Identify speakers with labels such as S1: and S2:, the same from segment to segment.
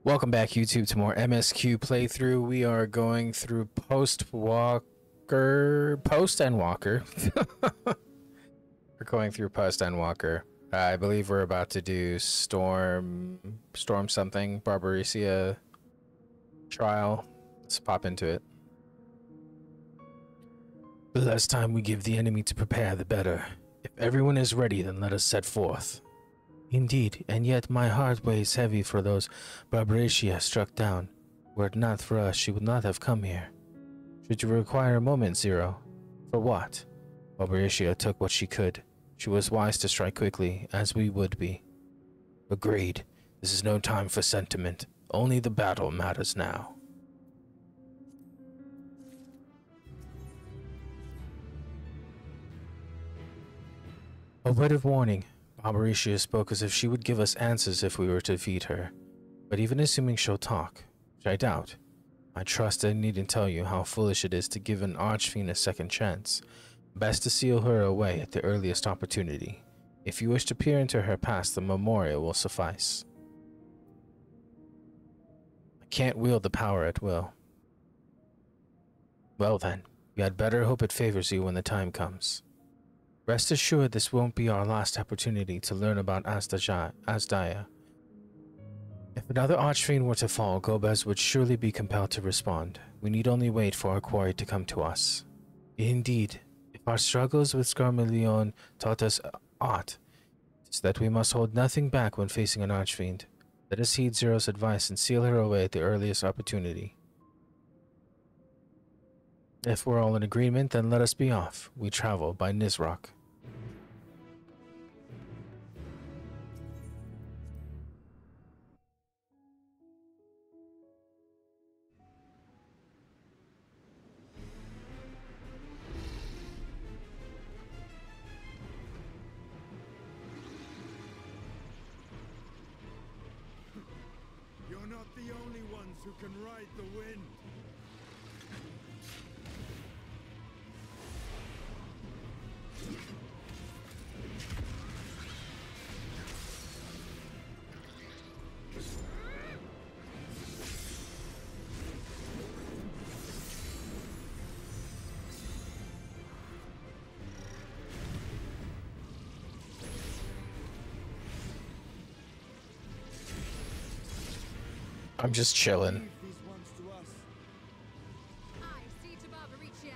S1: Welcome back, YouTube, to more MSQ playthrough. We are going through Post and Walker. We're going through Post and Walker. I believe we're about to do Storm something, Barbarecia trial. Let's pop into it. The less time we give the enemy to prepare, the better. If everyone is ready, then let us set forth. Indeed, and yet my heart weighs heavy for those Barbarecia struck down. Were it not for us, she would not have come here. Should you require a moment, Zero? For what? Barbarecia took what she could. She was wise to strike quickly, as we would be. Agreed. This is no time for sentiment. Only the battle matters now. A word of warning. Barbarecia spoke as if she would give us answers if we were to defeat her. But even assuming she'll talk, which I doubt, I trust I needn't tell you how foolish it is to give an archfiend a second chance. Best to seal her away at the earliest opportunity. If you wish to peer into her past, the memorial will suffice. I can't wield the power at will. Well then, you had better hope it favors you when the time comes. Rest assured this won't be our last opportunity to learn about Azdaia. If another archfiend were to fall, Gomez would surely be compelled to respond. We need only wait for our quarry to come to us. Indeed, if our struggles with Scarmillion taught us aught, it's that we must hold nothing back when facing an archfiend. Let us heed Zero's advice and seal her away at the earliest opportunity. If we're all in agreement, then let us be off. We travel by Nizrock.
S2: You're not the only ones who can ride the wind.
S1: I'm just chilling.
S2: Leave these ones to us.
S3: I see to Barbarecia.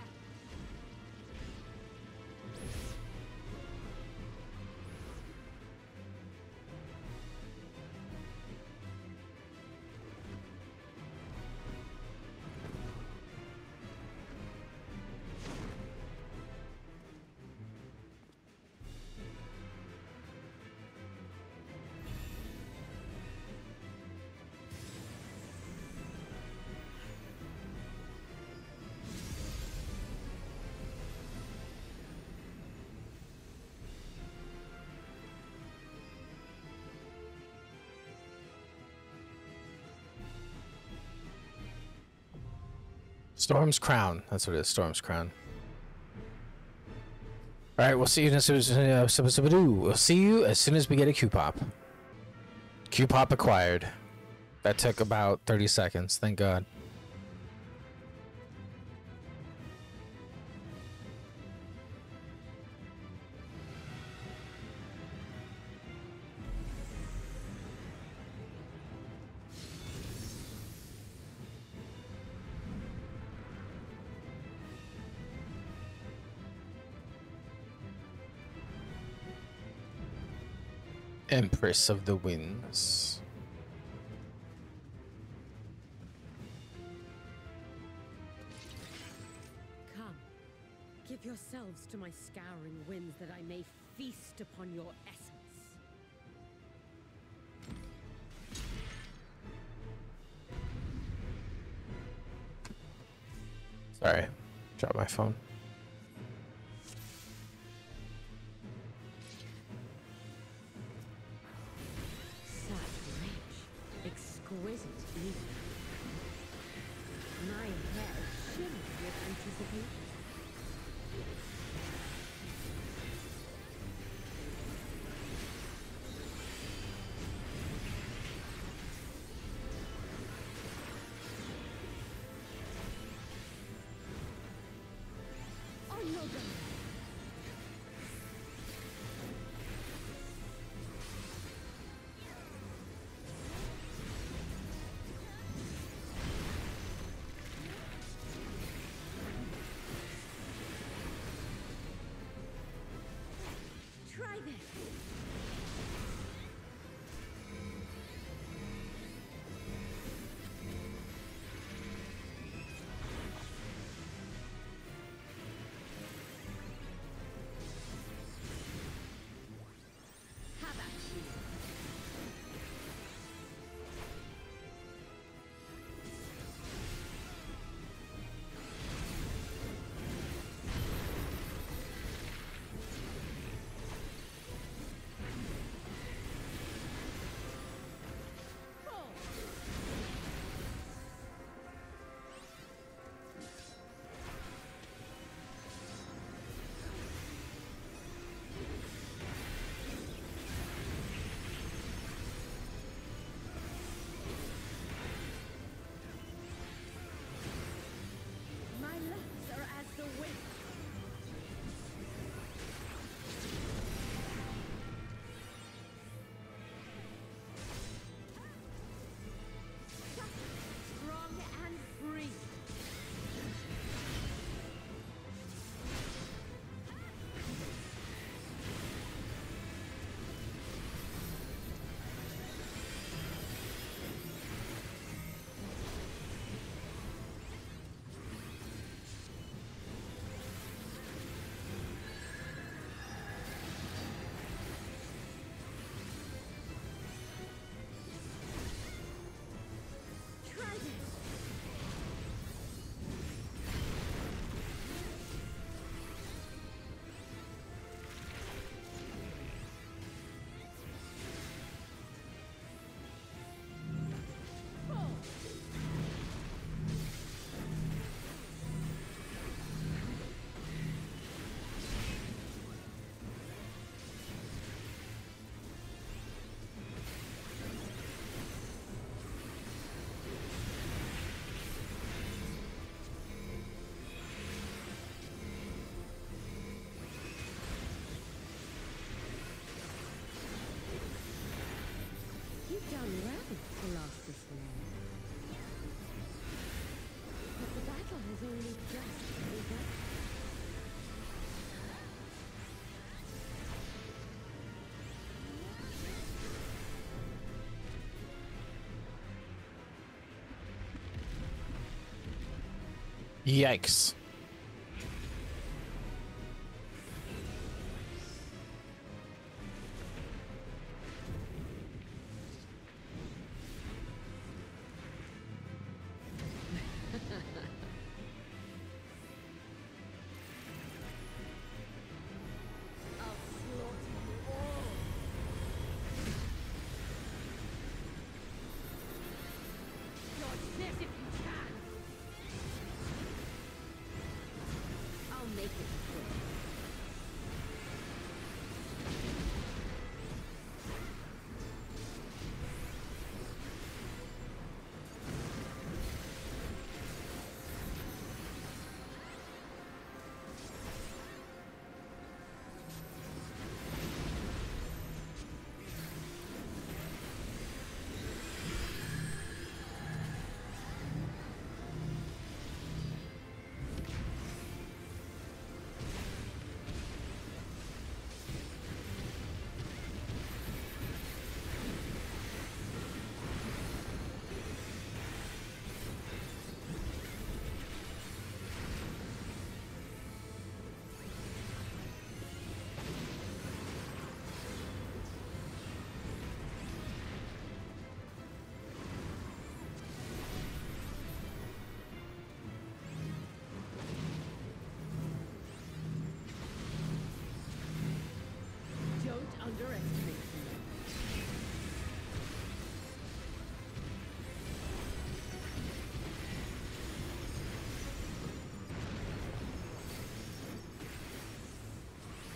S1: Storm's Crown. That's what it is, Storm's Crown. Alright, we'll see you as soon as we'll see you as soon as we get a Q-Pop. Q-Pop acquired. That took about 30 seconds, thank God. Empress of the Winds.
S4: Come, give yourselves to my scouring winds that I may feast upon your essence.
S1: Sorry, dropped my phone.
S4: Exquisite evening. My hair shimmers with anticipation.
S1: Yikes.
S4: I'll slaughter you all. Dodge this if you can. I'll make it quick. Don't underestimate me.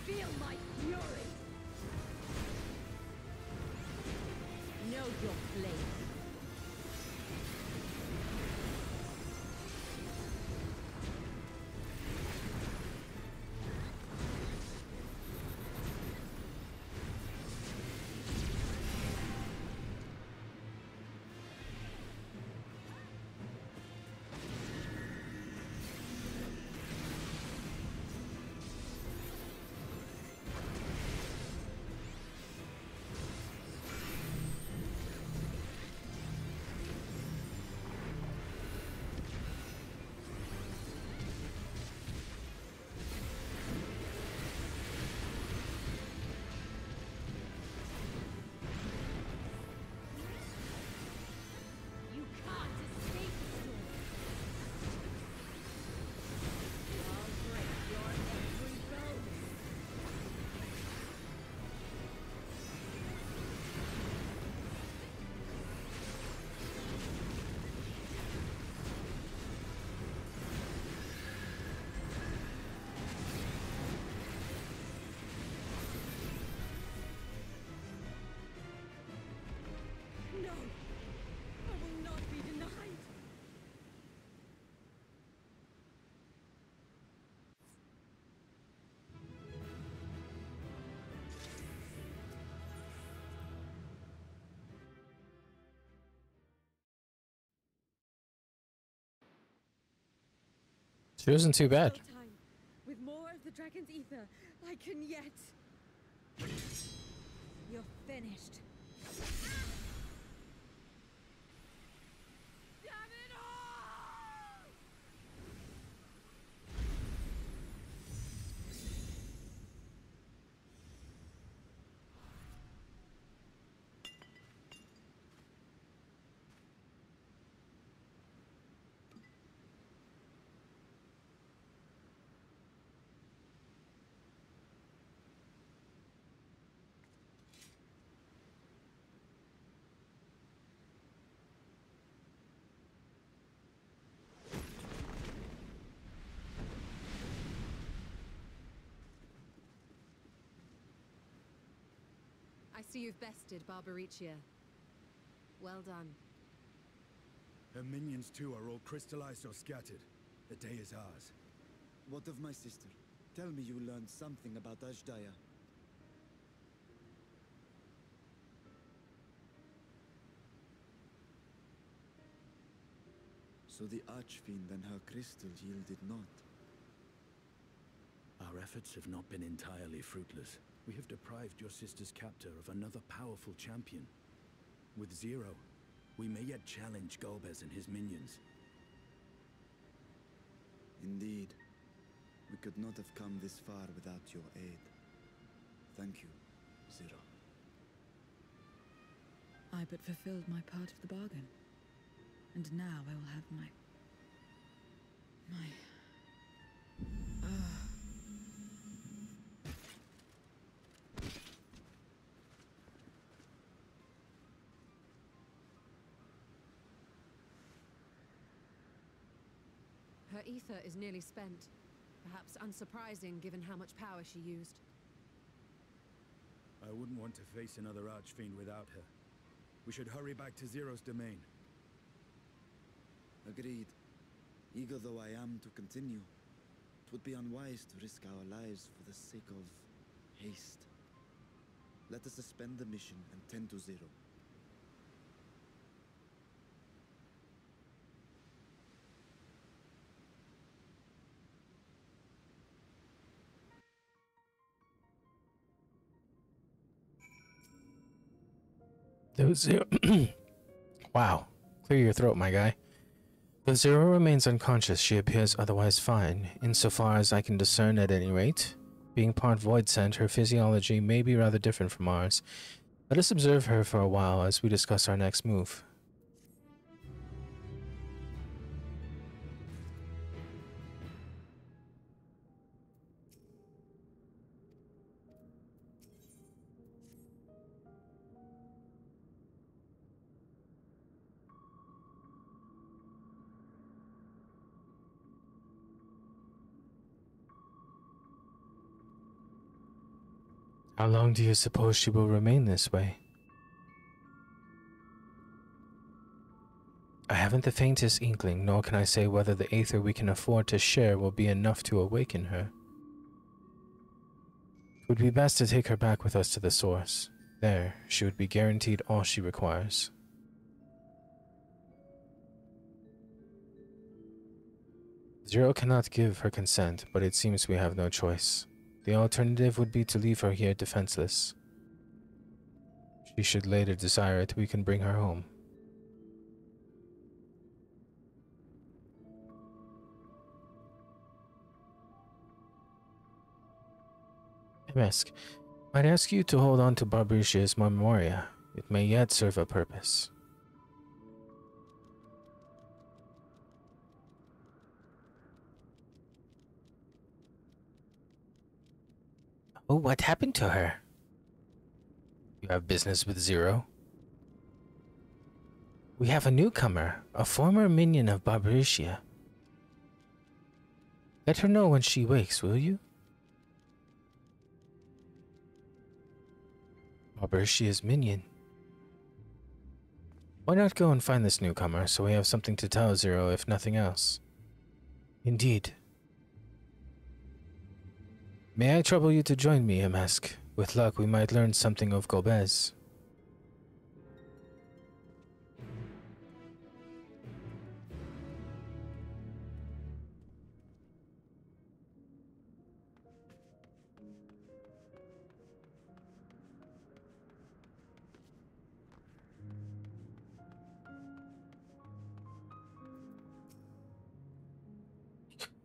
S4: Feel my fury. Know your place. You can't escape the storm. I'll break your every bone. No! I will not be denied!
S1: She wasn't too bad.
S4: Still time. With more of the dragon's ether, I can yet... You're finished. Damn it all!
S3: I see you've bested Barbaricia. Well done.
S2: Her minions too are all crystallized or scattered. The day is ours.
S5: What of my sister? Tell me you learned something about Ashdaya. So the Archfiend and her crystal yielded not.
S6: Our efforts have not been entirely fruitless. We have deprived your sister's captor of another powerful champion. With Zero, we may yet challenge Golbez and his minions.
S5: Indeed. We could not have come this far without your aid. Thank you, Zero.
S7: I but fulfilled my part of the bargain. And now I will have my...
S3: Her ether is nearly spent. Perhaps unsurprising given how much power she used.
S2: I wouldn't want to face another Archfiend without her. We should hurry back to Zero's domain.
S5: Agreed. Eager though I am to continue, it would be unwise to risk our lives for the sake of haste. Let us suspend the mission and tend to Zero.
S1: Those Zero. Wow. Clear your throat, my guy. Though Zero remains unconscious, she appears otherwise fine, insofar as I can discern at any rate. Being part void sent, her physiology may be rather different from ours. Let us observe her for a while as we discuss our next move. How long do you suppose she will remain this way? I haven't the faintest inkling, nor can I say whether the aether we can afford to share will be enough to awaken her. It would be best to take her back with us to the source. There, she would be guaranteed all she requires. Zero cannot give her consent, but it seems we have no choice. The alternative would be to leave her here defenseless. She should later desire it, we can bring her home. MSQ, I'd ask you to hold on to Barbricia's memoria. It may yet serve a purpose. Oh, what happened to her? You have business with Zero? We have a newcomer, a former minion of Barbricia. Let her know when she wakes, will you? Barbricia's minion. Why not go and find this newcomer so we have something to tell Zero if nothing else? Indeed. May I trouble you to join me, MSQ? With luck, we might learn something of Gobez.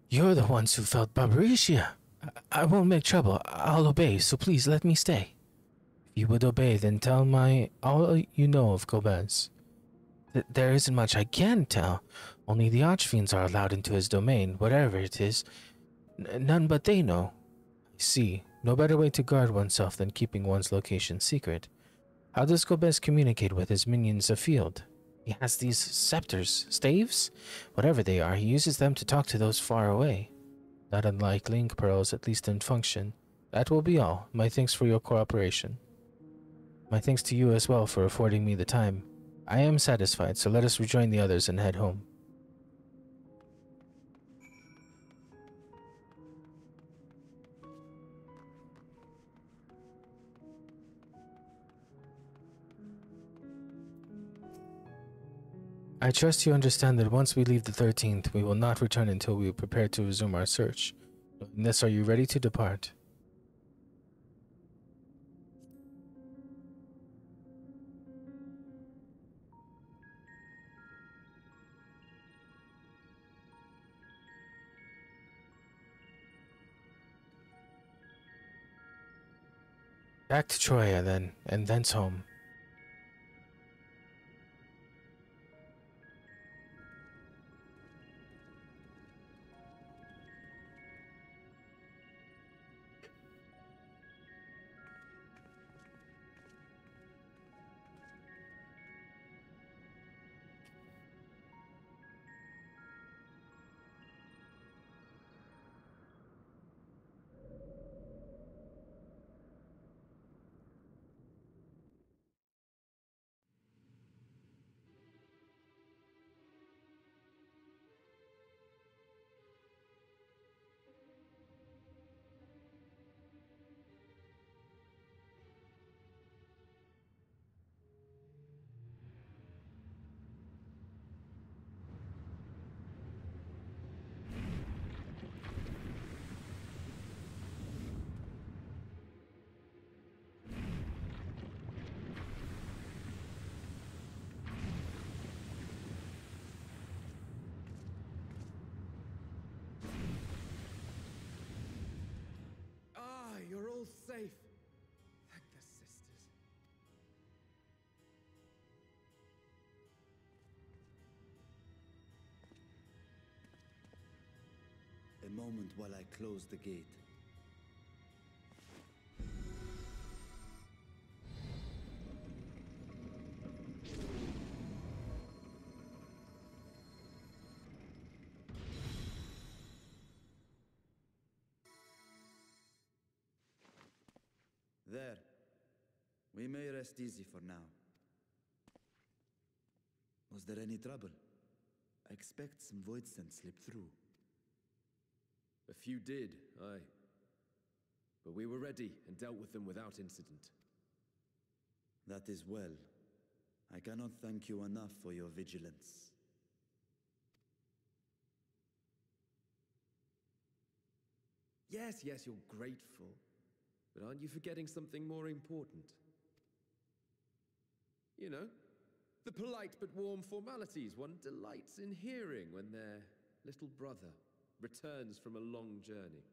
S1: You're the ones who felt Barbricia. I won't make trouble. I'll obey, so please let me stay. If you would obey, then tell all you know of Gobez. There isn't much I can tell. Only the Archfiends are allowed into his domain, whatever it is. None but they know. I see. No better way to guard oneself than keeping one's location secret. How does Gobez communicate with his minions afield? He has these scepters, staves? Whatever they are, he uses them to talk to those far away. Not unlike link pearls, at least in function. That will be all. My thanks for your cooperation. My thanks to you as well for affording me the time. I am satisfied, so let us rejoin the others and head home. I trust you understand that once we leave the 13th, we will not return until we are prepared to resume our search. Knowing this, are you ready to depart? Back to Troya then, and thence home.
S8: You're all safe. Thank the sisters.
S5: A moment while I close the gate. There. We may rest easy for now. Was there any trouble? I expect some void scent slipped through.
S8: A few did, aye. But we were ready and dealt with them without incident.
S5: That is well. I cannot thank you enough for your vigilance.
S8: Yes, you're grateful. But aren't you forgetting something more important? You know, the polite but warm formalities one delights in hearing when their little brother returns from a long journey.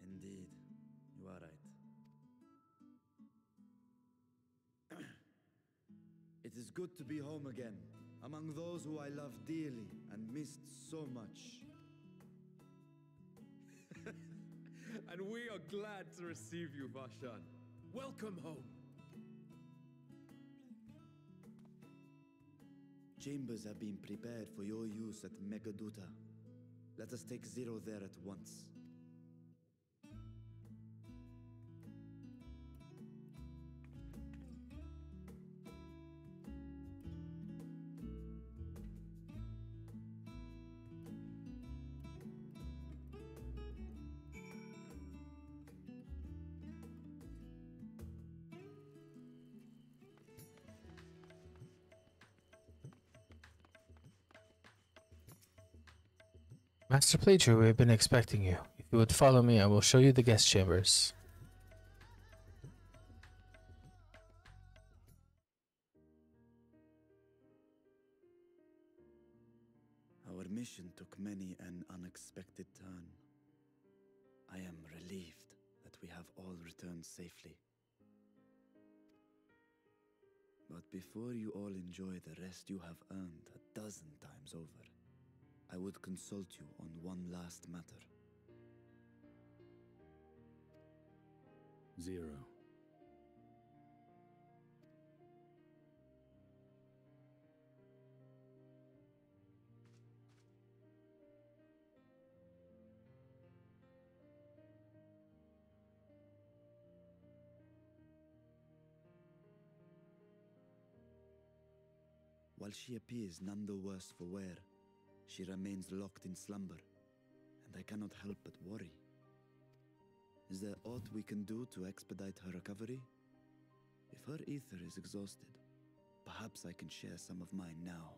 S5: Indeed, you are right. It is good to be home again, among those who I love dearly and missed so much.
S8: And we are glad to receive you, Vashan. Welcome home.
S5: Chambers have been prepared for your use at Megaduta. Let us take Zero there at once.
S1: Master Playtree, we have been expecting you. If you would follow me, I will show you the guest chambers.
S5: Our mission took many an unexpected turn. I am relieved that we have all returned safely. But before you all enjoy the rest you have earned 12 times over, I would consult you on one last matter.
S6: Zero.
S5: While she appears none the worse for wear, she remains locked in slumber, and I cannot help but worry. Is there aught we can do to expedite her recovery? If her ether is exhausted, perhaps I can share some of mine now.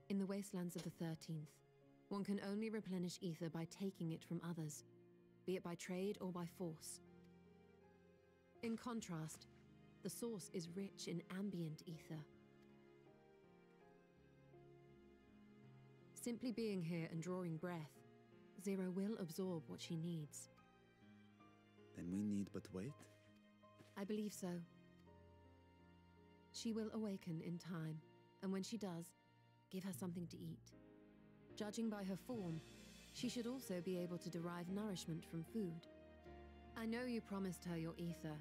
S3: In the wastelands of the 13th, one can only replenish ether by taking it from others, be it by trade or by force. In contrast, the source is rich in ambient ether. Simply being here and drawing breath, Zero will absorb what she needs.
S5: Then we need but wait?
S3: I believe so. She will awaken in time, and when she does, give her something to eat. Judging by her form, she should also be able to derive nourishment from food. I know you promised her your ether,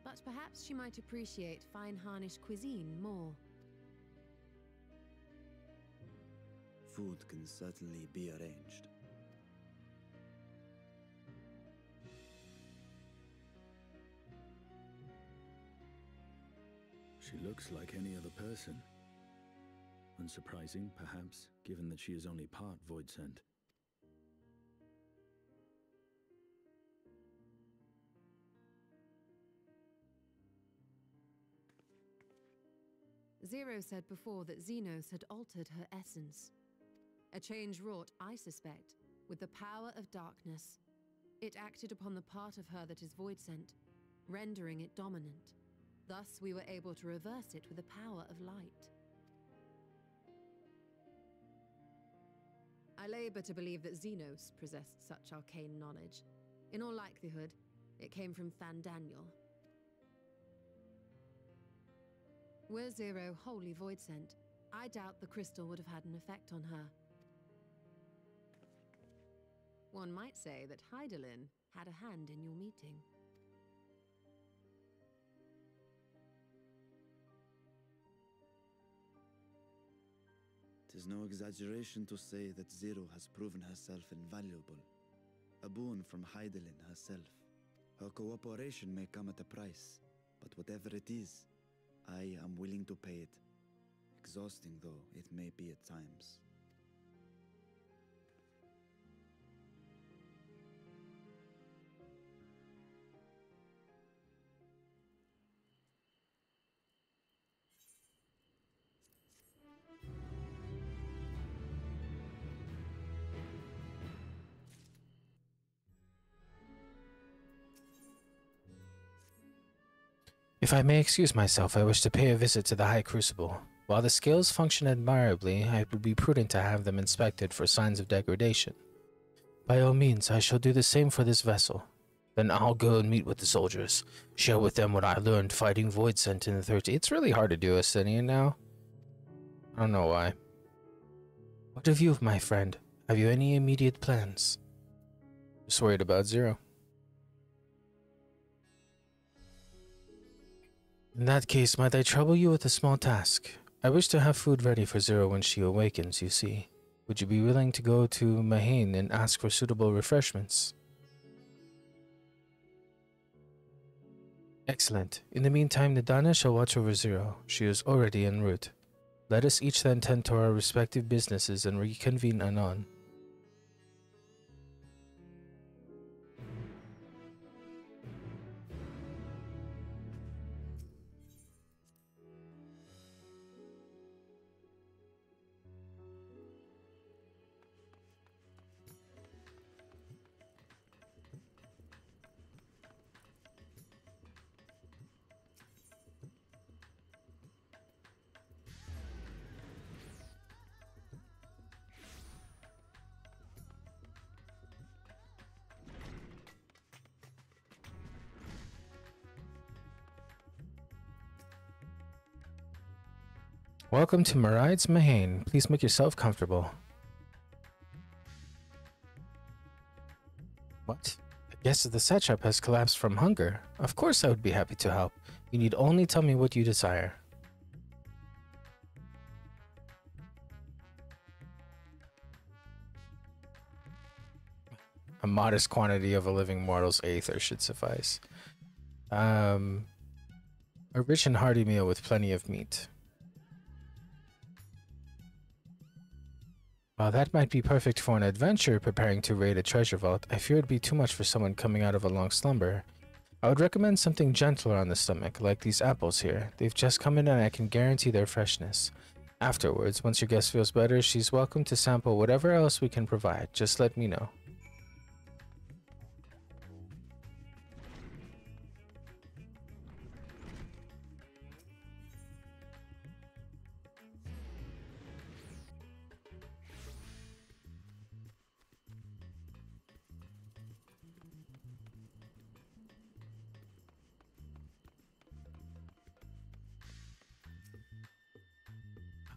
S3: but perhaps she might appreciate fine harnish cuisine more.
S5: Food can certainly be arranged.
S6: She looks like any other person. Unsurprising, perhaps, given that she is only part void sent.
S3: Zero said before that Xenos had altered her essence. A change wrought, I suspect, with the power of darkness. It acted upon the part of her that is void sent, rendering it dominant. Thus, we were able to reverse it with the power of light. I labor to believe that Xenos possessed such arcane knowledge. In all likelihood, it came from Fandaniel. Were Zero wholly void sent, I doubt the crystal would have had an effect on her. One might say that Hydaelyn had a hand in your meeting.
S5: Tis no exaggeration to say that Zero has proven herself invaluable. A boon from Hydaelyn herself. Her cooperation may come at a price, but whatever it is, I am willing to pay it. Exhausting though it may be at times.
S1: If I may excuse myself, I wish to pay a visit to the High Crucible. While the scales function admirably, it would be prudent to have them inspected for signs of degradation. By all means, I shall do the same for this vessel. Then I'll go and meet with the soldiers, share with them what I learned fighting Void Sent in the 30. It's really hard to do Asinian now. I don't know why. What of you, my friend? Have you any immediate plans? Just worried about Zero. In that case, might I trouble you with a small task? I wish to have food ready for Zero when she awakens, you see. Would you be willing to go to Mahane and ask for suitable refreshments? Excellent. In the meantime, Nadana shall watch over Zero. She is already en route. Let us each then tend to our respective businesses and reconvene anon. Welcome to Maride's Mahane. Please make yourself comfortable. What? I guess the satrap has collapsed from hunger. Of course I would be happy to help. You need only tell me what you desire. A modest quantity of a living mortal's aether should suffice. A rich and hearty meal with plenty of meat. While that might be perfect for an adventurer preparing to raid a treasure vault, I fear it'd be too much for someone coming out of a long slumber. I would recommend something gentler on the stomach, like these apples here. They've just come in and I can guarantee their freshness. Afterwards, once your guest feels better, she's welcome to sample whatever else we can provide. Just let me know.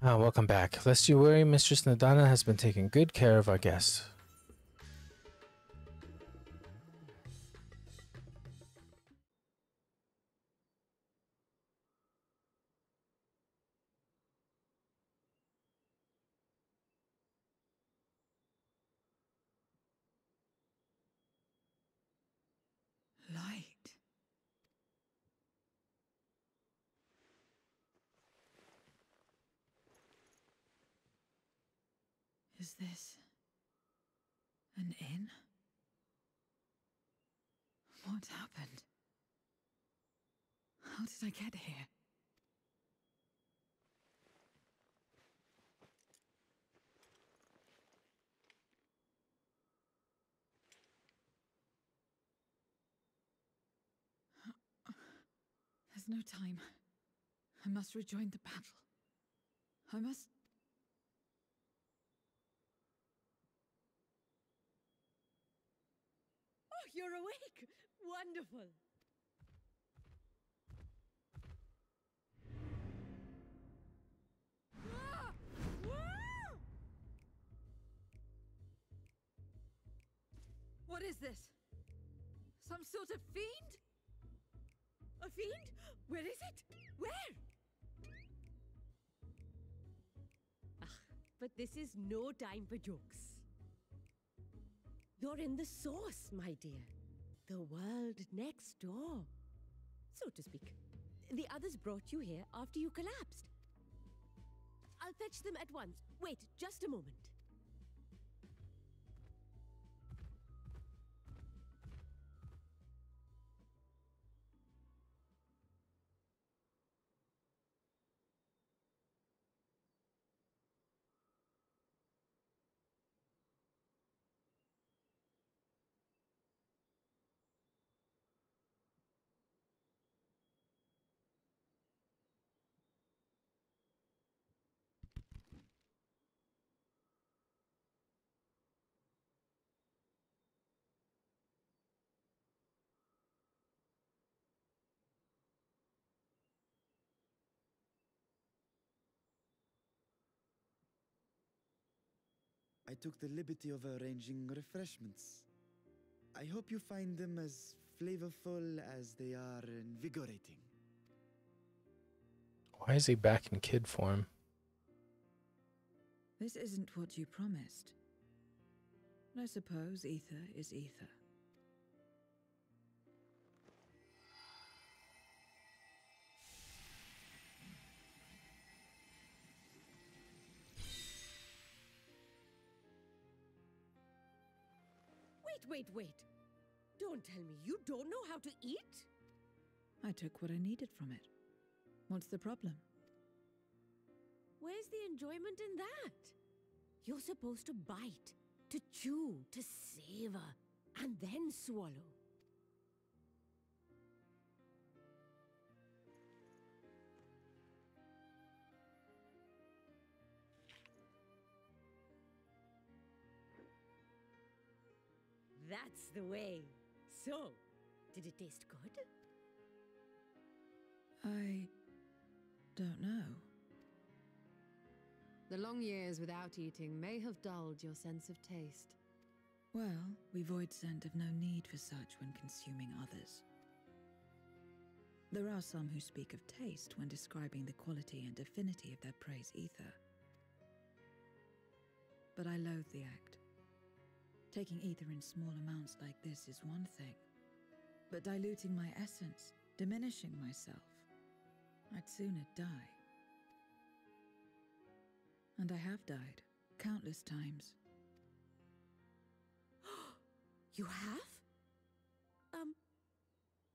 S1: Welcome back. Lest you worry, Mistress Nadana has been taking good care of our guests.
S7: Light. Is this an inn? What happened? How did I get here? There's no time. I must rejoin the battle. I must...
S4: Oh, you're awake! Wonderful! Ah! Ah!
S7: What is this? Some sort of fiend?
S4: A fiend? Where is it? Where? Ah, but this is no time for jokes. You're in the source, my dear. The world next door, so to speak. The others brought you here after you collapsed. I'll fetch them at once. Wait, just a moment.
S5: I took the liberty of arranging refreshments. I hope you find them as flavorful as they are invigorating.
S1: Why is he back in kid form?
S7: This isn't what you promised. I suppose ether is ether.
S4: Wait. Don't tell me you don't know how to eat?
S7: I took what I needed from it. What's the problem?
S4: Where's the enjoyment in that? You're supposed to bite, to chew, to savor, and then swallow. That's the way. So, did it taste good?
S7: I don't know.
S3: The long years without eating may have dulled your sense of taste.
S7: Well, we void scent have no need for such when consuming others. There are some who speak of taste when describing the quality and affinity of their prey's ether. But I loathe the act. Taking ether in small amounts like this is one thing, but diluting my essence, diminishing myself, I'd sooner die. And I have died, countless times.
S4: You have?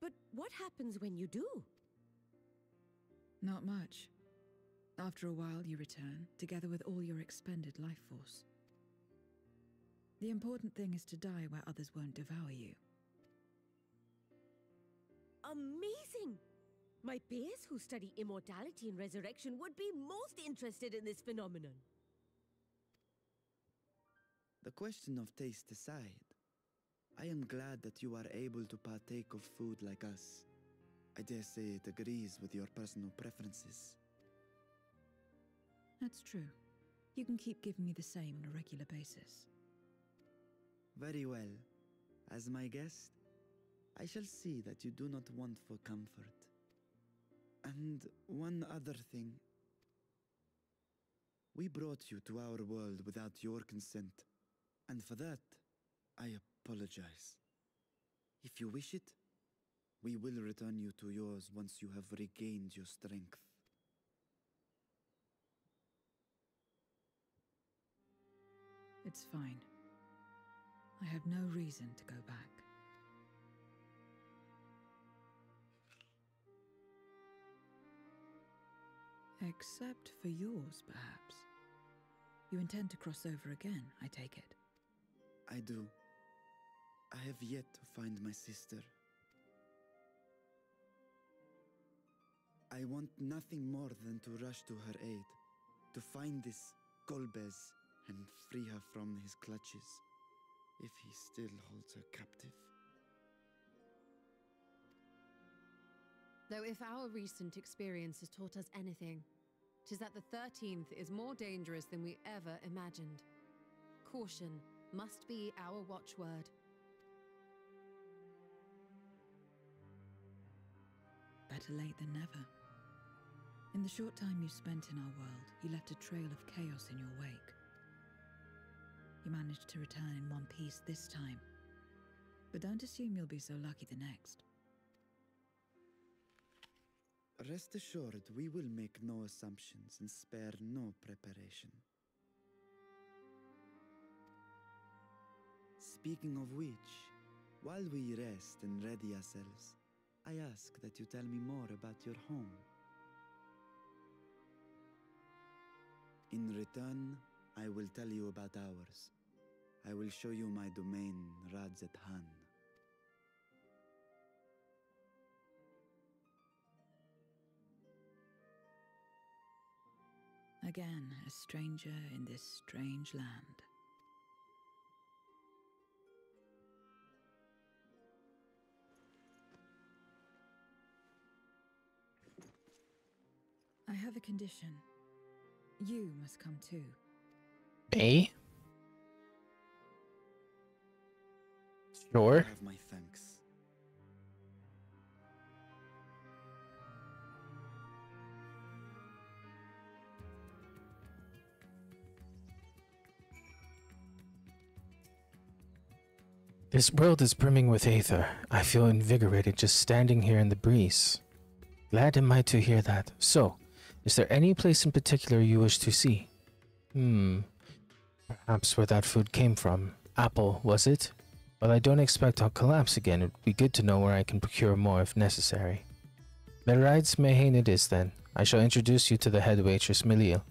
S4: But what happens when you do?
S7: Not much. After a while you return, together with all your expended life force. The important thing is to die where others won't devour you.
S4: Amazing! My peers who study immortality and resurrection would be most interested in this phenomenon.
S5: The question of taste aside, I am glad that you are able to partake of food like us. I dare say it agrees with your personal preferences.
S7: That's true. You can keep giving me the same on a regular basis.
S5: Very well. As my guest, I shall see that you do not want for comfort. And one other thing. We brought you to our world without your consent, and for that, I apologize. If you wish it, we will return you to yours once you have regained your strength.
S7: It's fine. I have no reason to go back. Except for yours, perhaps. You intend to cross over again, I take it.
S5: I do. I have yet to find my sister. I want nothing more than to rush to her aid, to find this Golbez and free her from his clutches, if he still holds her captive.
S3: Though if our recent experience has taught us anything, 'tis that the 13th is more dangerous than we ever imagined. Caution must be our watchword.
S7: Better late than never. In the short time you spent in our world, you left a trail of chaos in your wake. You managed to return in one piece this time, but don't assume you'll be so lucky the next.
S5: Rest assured, we will make no assumptions and spare no preparation. Speaking of which, while we rest and ready ourselves, I ask that you tell me more about your home. In return, I will tell you about ours. I will show you my domain, Radzet Han.
S7: Again, a stranger in this strange land. I have a condition. You must come too.
S1: Me?
S5: You
S1: Sure.
S5: have my thanks.
S1: This world is brimming with aether. I feel invigorated just standing here in the breeze. Glad am I to hear that. So, is there any place in particular you wish to see? Perhaps where that food came from. Apple, was it? While I don't expect I'll collapse again, it would be good to know where I can procure more if necessary. Merides Mehain it is then. I shall introduce you to the head waitress, Milil.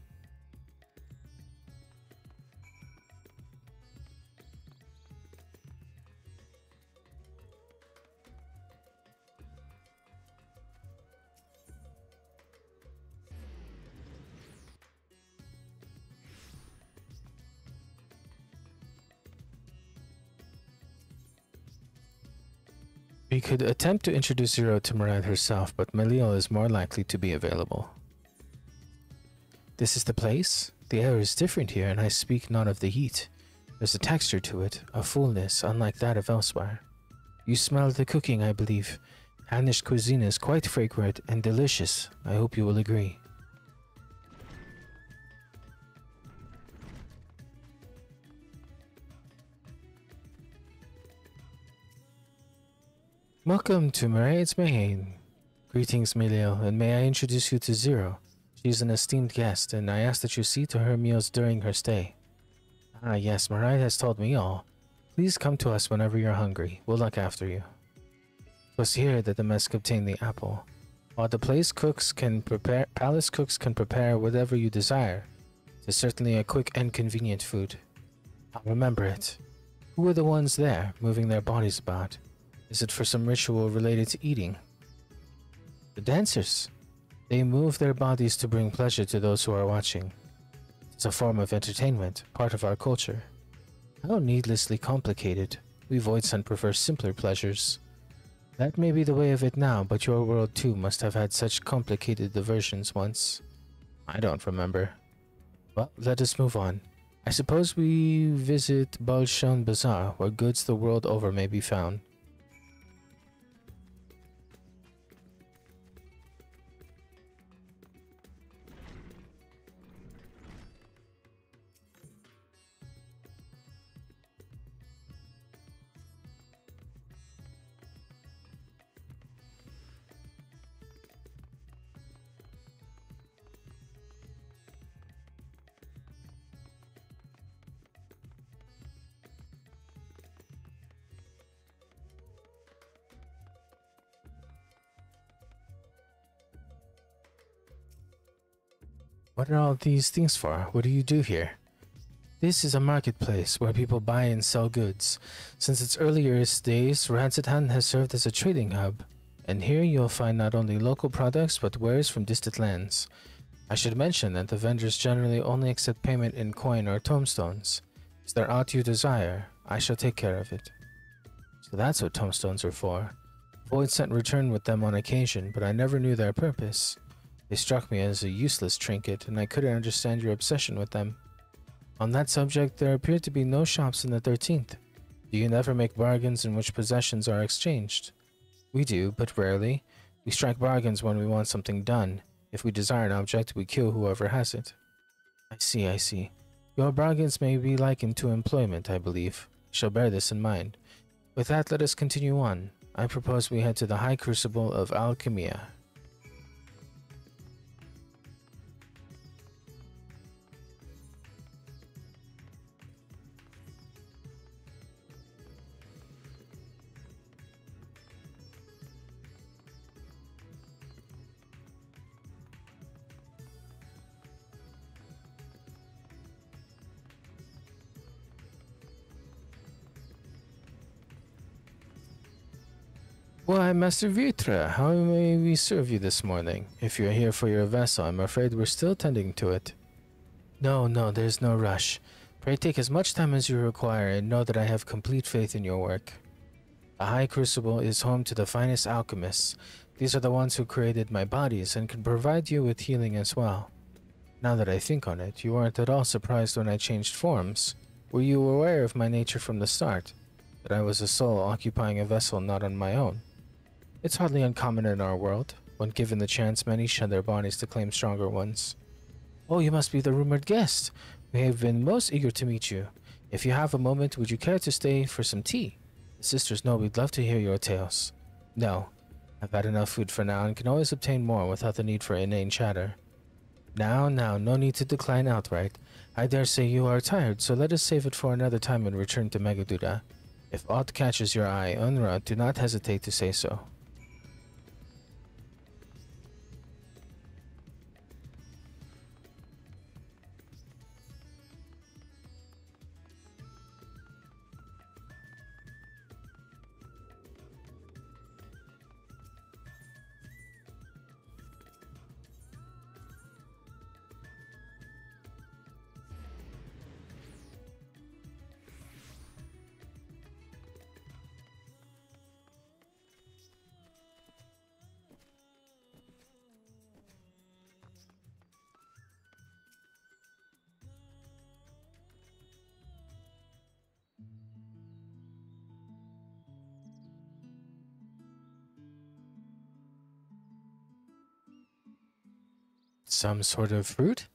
S1: We could attempt to introduce Zero to Merides herself, but Milil is more likely to be available. This is the place? The air is different here, and I speak not of the heat. There's a texture to it, a fullness unlike that of elsewhere. You smell the cooking, I believe. Hannish cuisine is quite fragrant and delicious. I hope you will agree. Welcome to Merides Mehain. Greetings, Milil, and may I introduce you to Zero. She's an esteemed guest, and I ask that you see to her meals during her stay. Ah yes, Merides has told me all. Please come to us whenever you're hungry. We'll look after you. 'Twas here that the MSQ obtained the apple. While the palace cooks can prepare whatever you desire. It is certainly a quick and convenient food. I'll remember it. Who are the ones there, moving their bodies about? Is it for some ritual related to eating? The dancers. They move their bodies to bring pleasure to those who are watching. It's a form of entertainment, part of our culture. How needlessly complicated. We Voidsent prefer simpler pleasures. That may be the way of it now, but your world too must have had such complicated diversions once. I don't remember. Well, let us move on. I suppose we visit Balshan Bazaar, where goods the world over may be found. What are all these things for? What do you do here? This is a marketplace where people buy and sell goods. Since its earliest days, Ransitan has served as a trading hub, and here you'll find not only local products but wares from distant lands. I should mention that the vendors generally only accept payment in coin or tomestones. Is there aught you desire? I shall take care of it. So that's what tomestones are for. Void sent return with them on occasion, but I never knew their purpose. They struck me as a useless trinket, and I couldn't understand your obsession with them. On that subject, there appear to be no shops in the 13th. Do you never make bargains in which possessions are exchanged? We do, but rarely. We strike bargains when we want something done. If we desire an object, we kill whoever has it. I see. Your bargains may be likened to employment, I believe. I shall bear this in mind. With that, let us continue on. I propose we head to the High Crucible of Alchemia. Why, Master Vitra, how may we serve you this morning? If you're here for your vessel, I'm afraid we're still tending to it. No, there's no rush. Pray take as much time as you require and know that I have complete faith in your work. The High Crucible is home to the finest alchemists. These are the ones who created my bodies and can provide you with healing as well. Now that I think on it, you weren't at all surprised when I changed forms. Were you aware of my nature from the start? That I was a soul occupying a vessel not on my own? It's hardly uncommon in our world. When given the chance, many shed their bodies to claim stronger ones. Oh, you must be the rumored guest. We have been most eager to meet you. If you have a moment, would you care to stay for some tea? The sisters know we'd love to hear your tales. No, I've had enough food for now and can always obtain more without the need for inane chatter. Now, no need to decline outright. I dare say you are tired, so let us save it for another time and return to Megaduda. If aught catches your eye, Unra, do not hesitate to say so. Some sort of fruit?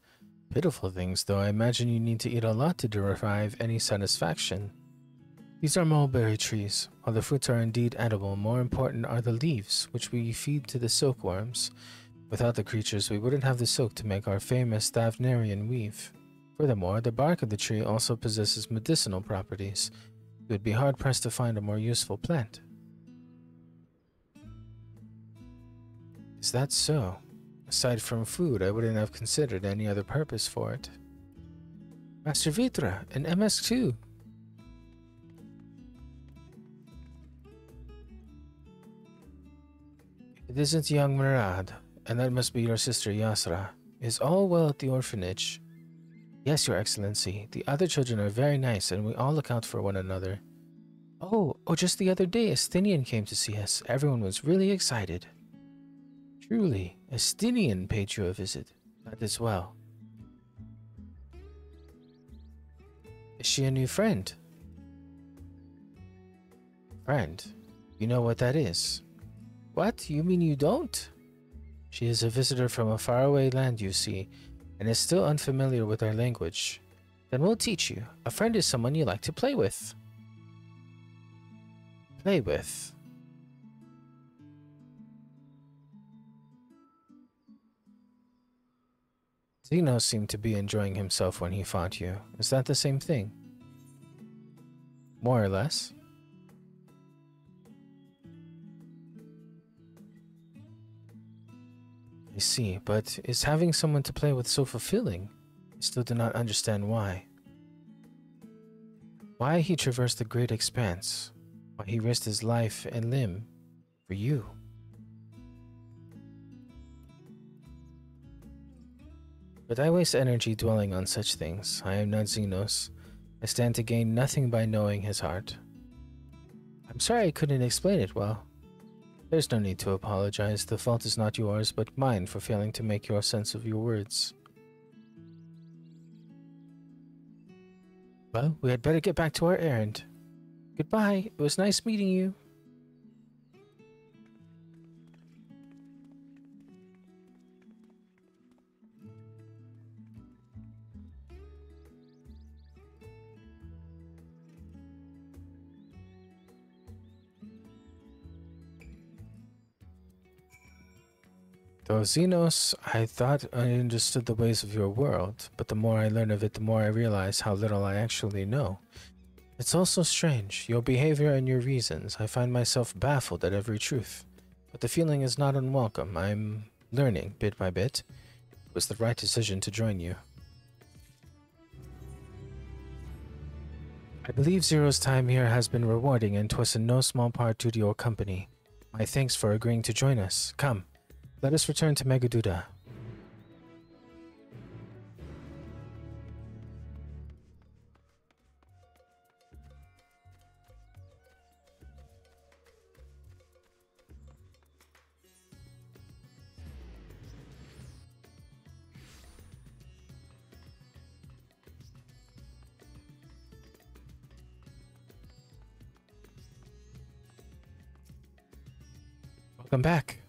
S1: Pitiful things, though I imagine you need to eat a lot to derive any satisfaction. These are mulberry trees. While the fruits are indeed edible, more important are the leaves, which we feed to the silkworms. Without the creatures, we wouldn't have the silk to make our famous Thavnarian weave. Furthermore, the bark of the tree also possesses medicinal properties. You would be hard-pressed to find a more useful plant. Is that so? Aside from food, I wouldn't have considered any other purpose for it. Master Vitra, an MSQ. It isn't young Murad, and that must be your sister Yasra. Is all well at the orphanage? Yes, Your Excellency. The other children are very nice, and we all look out for one another. Oh, just the other day, Estinian came to see us. Everyone was really excited. Truly, Estinian paid you a visit. That is well. Is she a new friend? Friend? You know what that is? What? You mean you don't? She is a visitor from a faraway land, you see, and is still unfamiliar with our language. Then we'll teach you. A friend is someone you like to play with. Play with? Zeno seemed to be enjoying himself when he fought you. Is that the same thing? More or less? I see, but is having someone to play with so fulfilling? I still do not understand why. Why he traversed the great expanse. Why he risked his life and limb for you. But I waste energy dwelling on such things. I am not Xenos. I stand to gain nothing by knowing his heart. I'm sorry I couldn't explain it well. There's no need to apologize. The fault is not yours, but mine for failing to make your sense of your words. Well, we had better get back to our errand. Goodbye. It was nice meeting you. Though Xenos, I thought I understood the ways of your world, but the more I learn of it, the more I realize how little I actually know. It's also strange, your behavior and your reasons. I find myself baffled at every truth. But the feeling is not unwelcome. I'm learning, bit by bit. It was the right decision to join you. I believe Zero's time here has been rewarding, and 'twas in no small part due to your company. My thanks for agreeing to join us. Come. Let us return to Megaduda. Welcome back.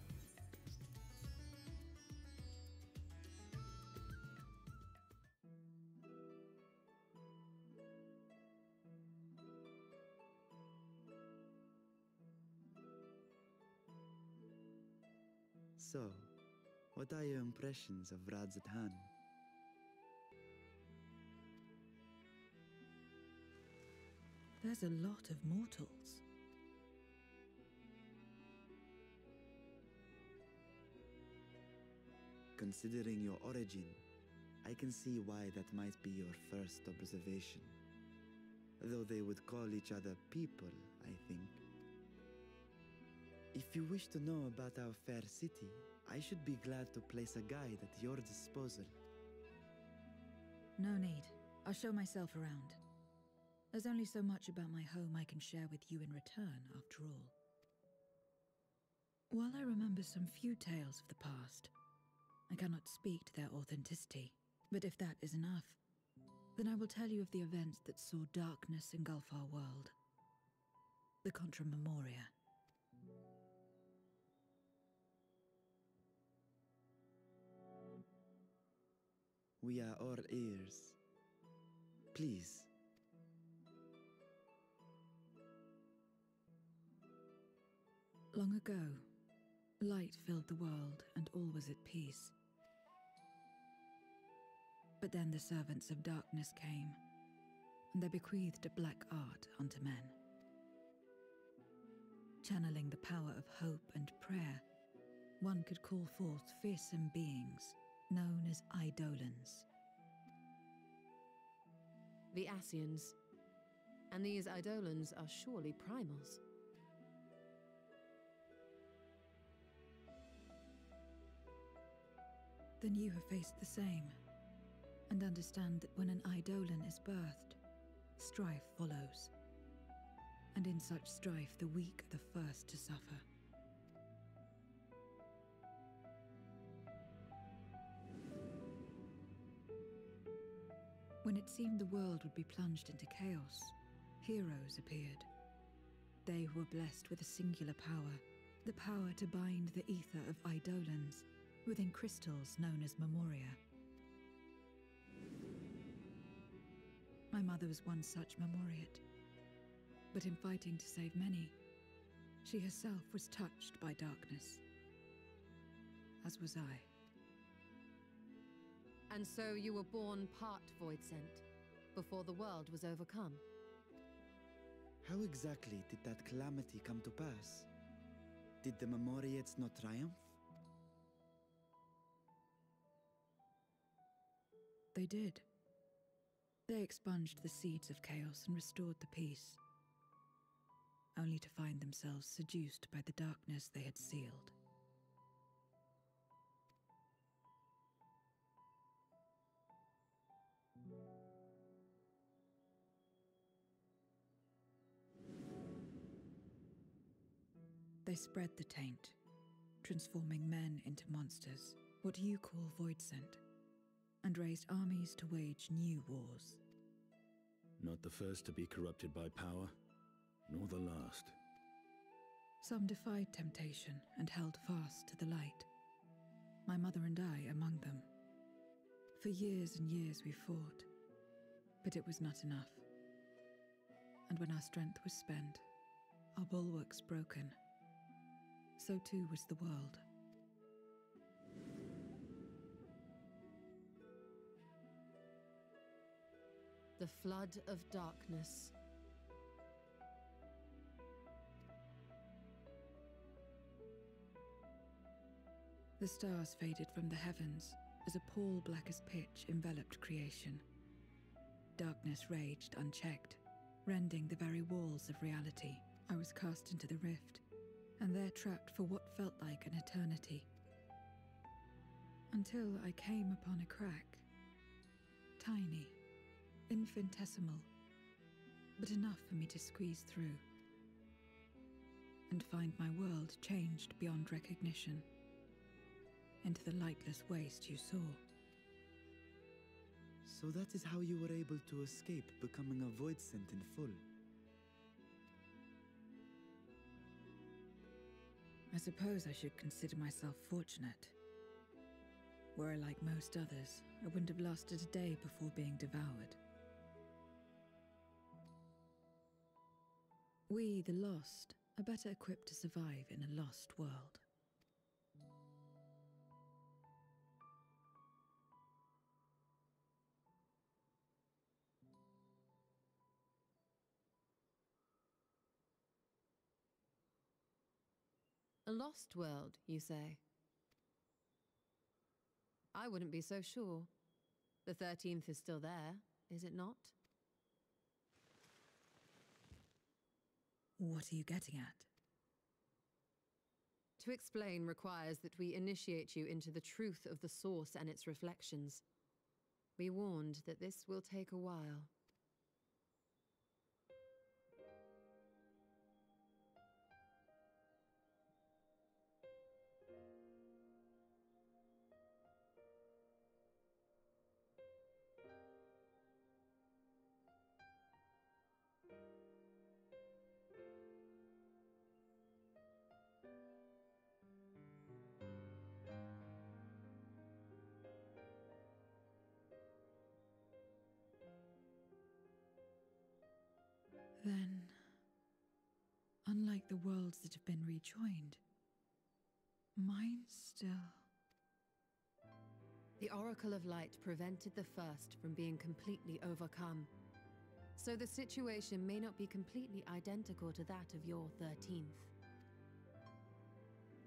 S5: So, what are your impressions of Radzatan?
S7: There's a lot of mortals.
S5: Considering your origin, I can see why that might be your first observation. Though they would call each other people, I think. If you wish to know about our fair city, I should be glad to place a guide at your disposal.
S7: No need. I'll show myself around. There's only so much about my home I can share with you in return, after all. While I remember some few tales of the past, I cannot speak to their authenticity. But if that is enough, then I will tell you of the events that saw darkness engulf our world. The Contra Memoria.
S5: We are all ears. Please.
S7: Long ago, light filled the world and all was at peace. But then the servants of darkness came, and they bequeathed a black art unto men. Channeling the power of hope and prayer, one could call forth fearsome beings known as Eidolons.
S3: The Ascians. And these Eidolons are surely primals.
S7: Then you have faced the same, and understand that when an Eidolon is birthed, strife follows. And in such strife, the weak are the first to suffer. When it seemed the world would be plunged into chaos, heroes appeared. They were blessed with a singular power, the power to bind the ether of eidolons within crystals known as memoria. My mother was one such memoriate, but in fighting to save many, she herself was touched by darkness, as was I.
S3: And so you were born part Voidsent, before the world was overcome.
S5: How exactly did that calamity come to pass? Did the Memoriates not triumph?
S7: They did. They expunged the seeds of chaos and restored the peace, only to find themselves seduced by the darkness they had sealed. They spread the taint, transforming men into monsters, what you call Voidsent, and raised armies to wage new wars.
S6: Not the first to be corrupted by power, nor the last.
S7: Some defied temptation and held fast to the light. My mother and I among them. For years and years we fought, but it was not enough. And when our strength was spent, our bulwarks broken, so too was the world.
S3: The flood of darkness.
S7: The stars faded from the heavens as a pall black as pitch enveloped creation. Darkness raged unchecked, rending the very walls of reality. I was cast into the rift, and there trapped for what felt like an eternity. Until I came upon a crack. Tiny, infinitesimal, but enough for me to squeeze through and find my world changed beyond recognition, into the lightless waste you saw.
S5: So that is how you were able to escape becoming a Voidsent in full.
S7: I suppose I should consider myself fortunate. Were I like most others, I wouldn't have lasted a day before being devoured. We, the lost, are better equipped to survive in a lost world.
S3: A lost world, you say? I wouldn't be so sure. The 13th is still there, is it not?
S7: What are you getting at?
S3: To explain requires that we initiate you into the truth of the source and its reflections. Be warned that this will take a while.
S7: Then, unlike the worlds that have been rejoined, mine still...
S3: The Oracle of Light prevented the first from being completely overcome. So the situation may not be completely identical to that of your 13th.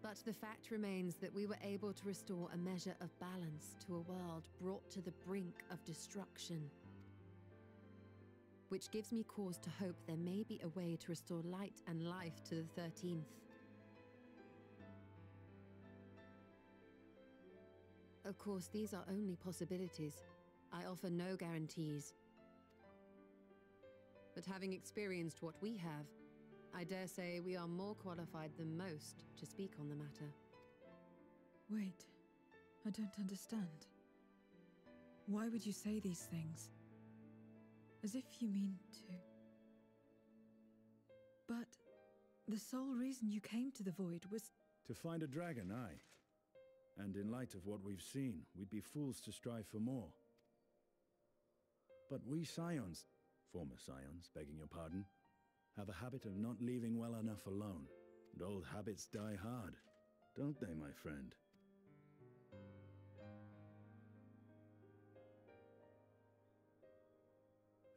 S3: But the fact remains that we were able to restore a measure of balance to a world brought to the brink of destruction. Which gives me cause to hope there may be a way to restore light and life to the 13th. Of course, these are only possibilities. I offer no guarantees. But having experienced what we have, I dare say we are more qualified than most to speak on the matter.
S7: Wait, I don't understand. Why would you say these things? As if you mean to. But the sole reason you came to the Void was...
S6: To find a dragon, aye. And in light of what we've seen, we'd be fools to strive for more. But we Scions, former Scions, begging your pardon, have a habit of not leaving well enough alone. And old habits die hard, don't they, my friend?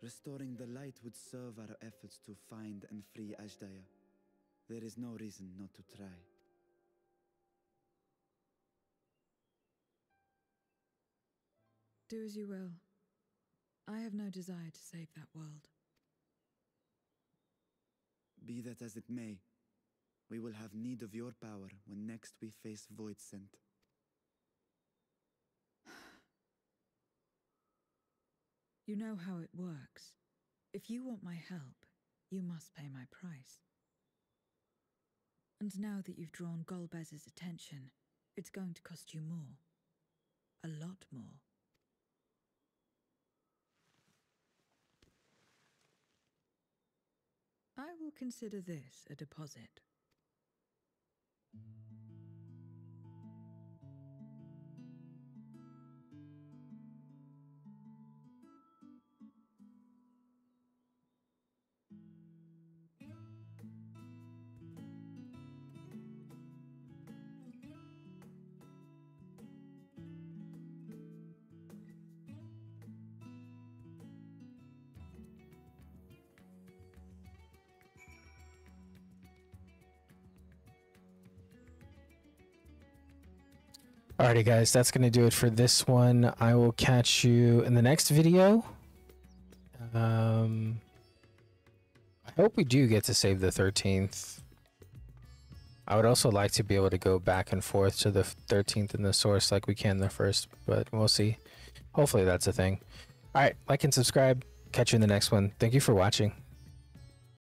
S5: Restoring the light would serve our efforts to find and free Ashdaya. There is no reason not to try.
S7: Do as you will. I have no desire to save that world.
S5: Be that as it may, we will have need of your power when next we face Voidsent.
S7: You know how it works. If you want my help, you must pay my price. And now that you've drawn Golbez's attention, it's going to cost you more. A lot more. I will consider this a deposit.
S1: Alrighty guys, that's going to do it for this one. I will catch you in the next video. I hope we do get to save the 13th. I would also like to be able to go back and forth to the 13th in the source like we can the first, but we'll see. Hopefully that's a thing. Alright, like and subscribe. Catch you in the next one. Thank you for watching.